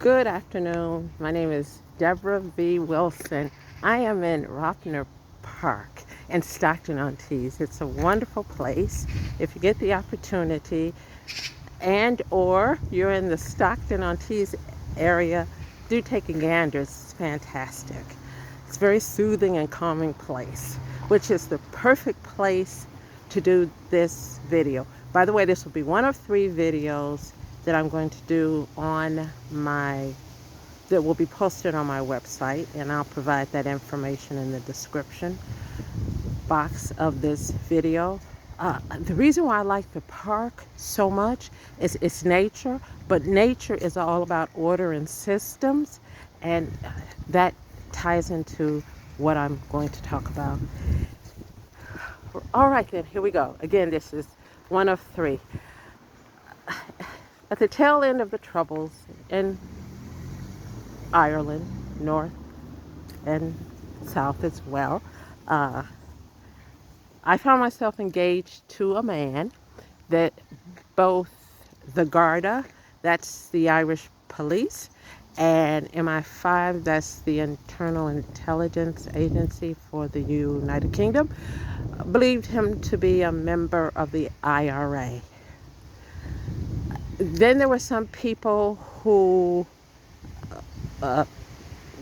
Good afternoon. My name is Debra V. Wilson. I am in Rothner Park in Stockton-on-Tees. It's a wonderful place. If you get the opportunity and or you're in the Stockton-on-Tees area, do take a gander. It's fantastic. It's a very soothing and calming place, which is the perfect place to do this video. By the way, this will be one of 3 videos that I'm going to do that will be posted on my website, and I'll provide that information in the description box of this video. The reason why I like the park so much is it's nature, but nature is all about order and systems, and that ties into what I'm going to talk about. All right, then, here we go. Again, this is one of 3. At the tail end of the Troubles in Ireland, North and South as well, I found myself engaged to a man that both the Garda, that's the Irish police, and MI5, that's the Internal Intelligence Agency for the United Kingdom, believed him to be a member of the IRA. Then there were some people who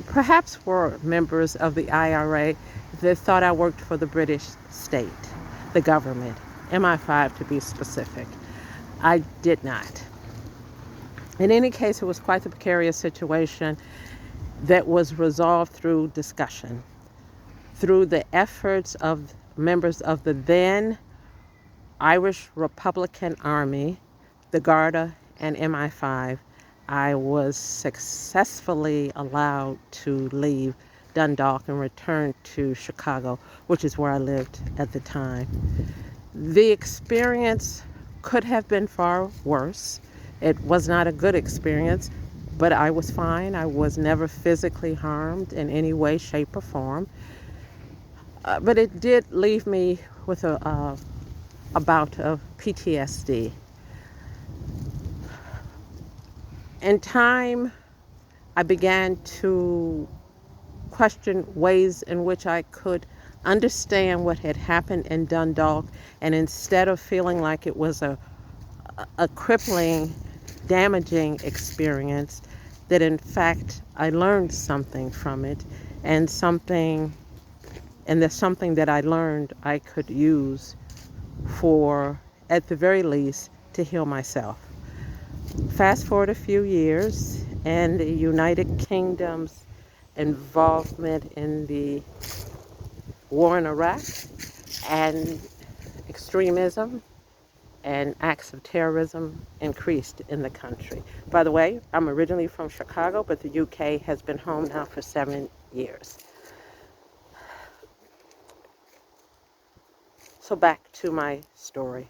perhaps were members of the IRA that thought I worked for the British state, the government, MI5 to be specific. I did not. In any case, it was quite the precarious situation that was resolved through discussion, through the efforts of members of the then Irish Republican Army, the Garda, and MI5. I was successfully allowed to leave Dundalk and return to Chicago, which is where I lived at the time. The experience could have been far worse. It was not a good experience, but I was fine. I was never physically harmed in any way, shape, or form. But it did leave me with a bout of PTSD. In time, I began to question ways in which I could understand what had happened in Dundalk, and instead of feeling like it was a crippling, damaging experience, that in fact I learned something from it, and there's something that I learned I could use for, at the very least, to heal myself. Fast forward a few years, and the United Kingdom's involvement in the war in Iraq and extremism and acts of terrorism increased in the country. By the way, I'm originally from Chicago, but the UK has been home now for 7 years. So back to my story.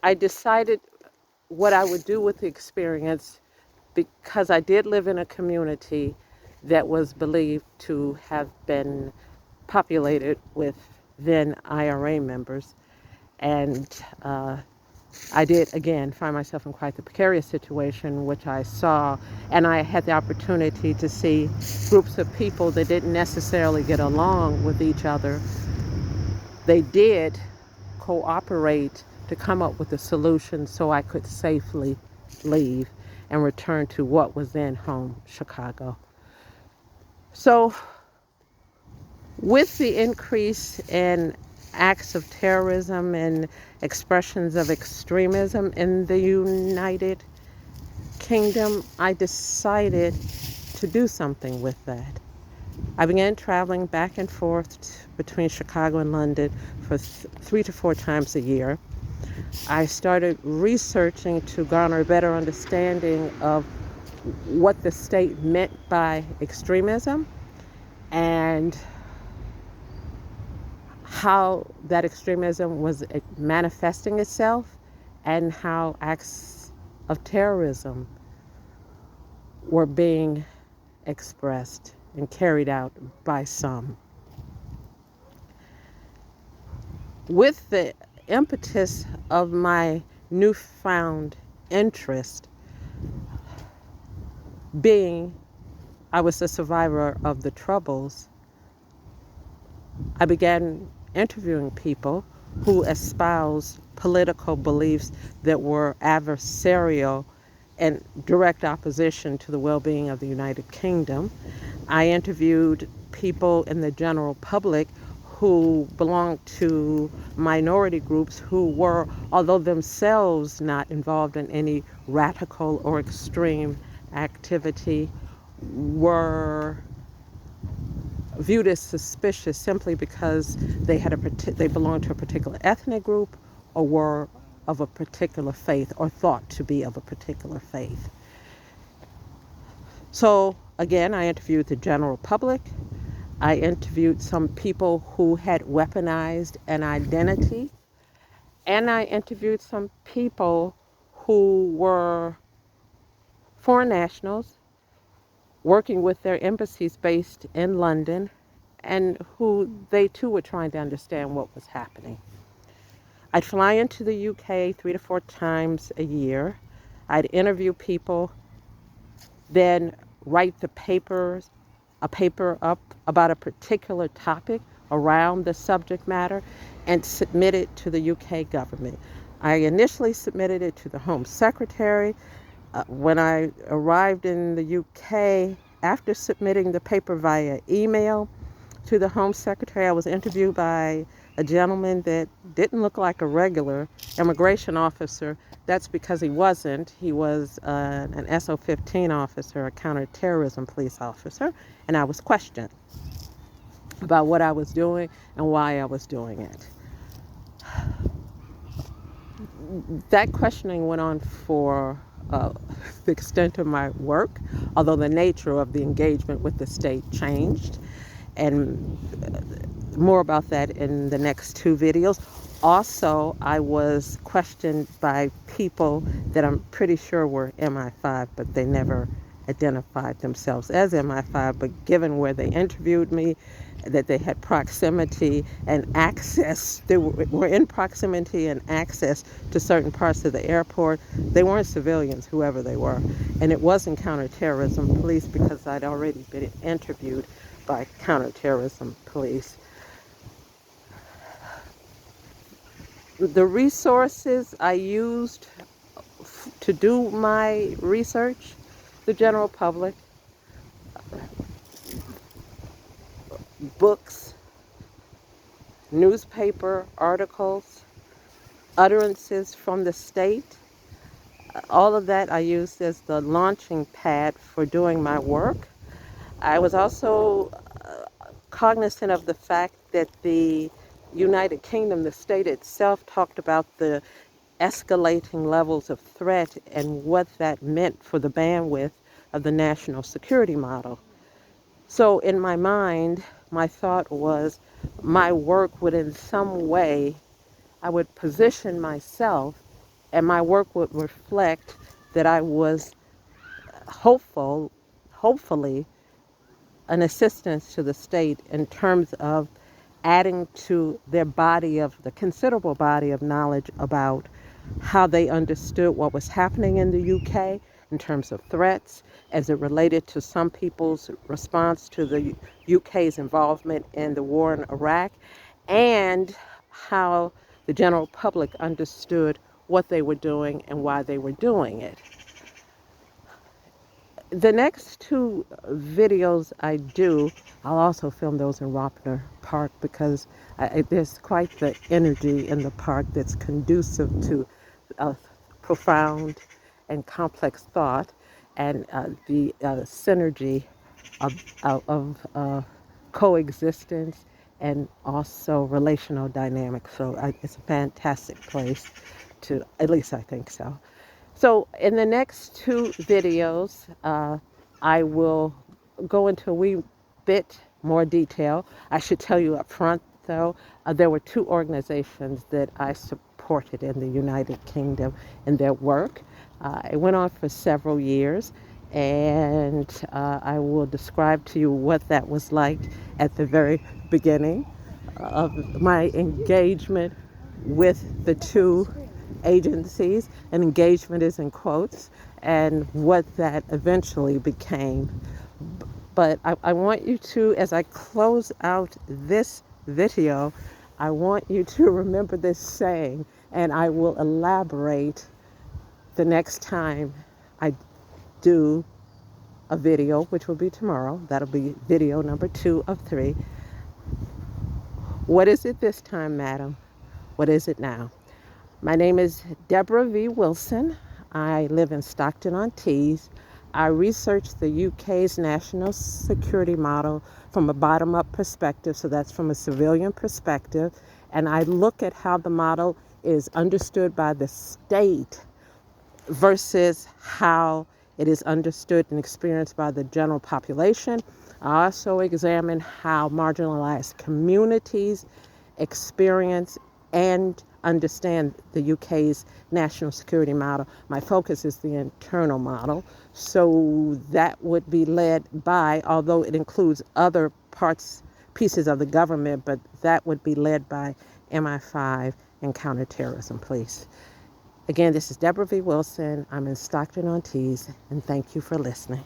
I decided what I would do with the experience, because I did live in a community that was believed to have been populated with then IRA members. And I did, again, find myself in quite the precarious situation, which I saw, and I had the opportunity to see groups of people that didn't necessarily get along with each other. They did cooperate to come up with a solution so I could safely leave and return to what was then home, Chicago. So with the increase in acts of terrorism and expressions of extremism in the United Kingdom, I decided to do something with that. I began traveling back and forth between Chicago and London for 3 to 4 times a year. I started researching to garner a better understanding of what the state meant by extremism and how that extremism was manifesting itself, and how acts of terrorism were being expressed and carried out by some. With the impetus of my newfound interest, Being I was a survivor of the Troubles, I began interviewing people who espoused political beliefs that were adversarial and direct opposition to the well-being of the United Kingdom. I interviewed people in the general public who belonged to minority groups who were, although themselves not involved in any radical or extreme activity, were viewed as suspicious simply because they belonged to a particular ethnic group or were of a particular faith or thought to be of a particular faith. So again, I interviewed the general public. I interviewed some people who had weaponized an identity, and I interviewed some people who were foreign nationals working with their embassies based in London, and who they too were trying to understand what was happening. I'd fly into the UK 3 to 4 times a year. I'd interview people, then write a paper up about a particular topic around the subject matter and submit it to the UK government. I initially submitted it to the Home Secretary. When I arrived in the UK, after submitting the paper via email to the Home Secretary, I was interviewed by a gentleman that didn't look like a regular immigration officer. That's because he wasn't. He was an SO-15 officer, a counterterrorism police officer, and I was questioned about what I was doing and why I was doing it. That questioning went on for the extent of my work, although the nature of the engagement with the state changed. And more about that in the next 2 videos. Also, I was questioned by people that I'm pretty sure were MI5, but they never identified themselves as MI5. But given where they interviewed me, that they had proximity and access, they were in proximity and access to certain parts of the airport. They weren't civilians, whoever they were. And it wasn't counterterrorism police because I'd already been interviewed by counterterrorism police. The resources I used to do my research, the general public, books, newspaper articles, utterances from the state, all of that I used as the launching pad for doing my work. I was also cognizant of the fact that the United Kingdom, the state itself, talked about the escalating levels of threat and what that meant for the bandwidth of the national security model. So in my mind, my thought was my work would in some way, I would position myself and my work would reflect that I was hopefully, an assistance to the state in terms of adding to their the considerable body of knowledge about how they understood what was happening in the UK in terms of threats as it related to some people's response to the UK's involvement in the war in Iraq, and how the general public understood what they were doing and why they were doing it. The next 2 videos I do, I'll also film those in Ropner Park because there's quite the energy in the park that's conducive to profound and complex thought, and the synergy of coexistence and also relational dynamics. So it's a fantastic place to, at least I think so. So in the next 2 videos, I will go into a wee bit more detail. I should tell you up front, though, there were 2 organizations that I supported in the United Kingdom in their work. It went on for several years, and I will describe to you what that was like at the very beginning of my engagement with the 2 agencies, and engagement is in quotes, and what that eventually became. But I want you to, as I close out this video, I want you to remember this saying, and I will elaborate the next time I do a video, which will be tomorrow. That'll be video number 2 of 3. What is it this time, madam? What is it now? My name is Debra V. Wilson. I live in Stockton-on-Tees. I research the UK's national security model from a bottom-up perspective, so that's from a civilian perspective, and I look at how the model is understood by the state versus how it is understood and experienced by the general population. I also examine how marginalized communities experience and understand the UK's national security model. My focus is the internal model, so that would be led by, although it includes other pieces of the government, but that would be led by MI5 and counterterrorism police. Again, this is Debra V. Wilson. I'm in Stockton-on-Tees, and thank you for listening.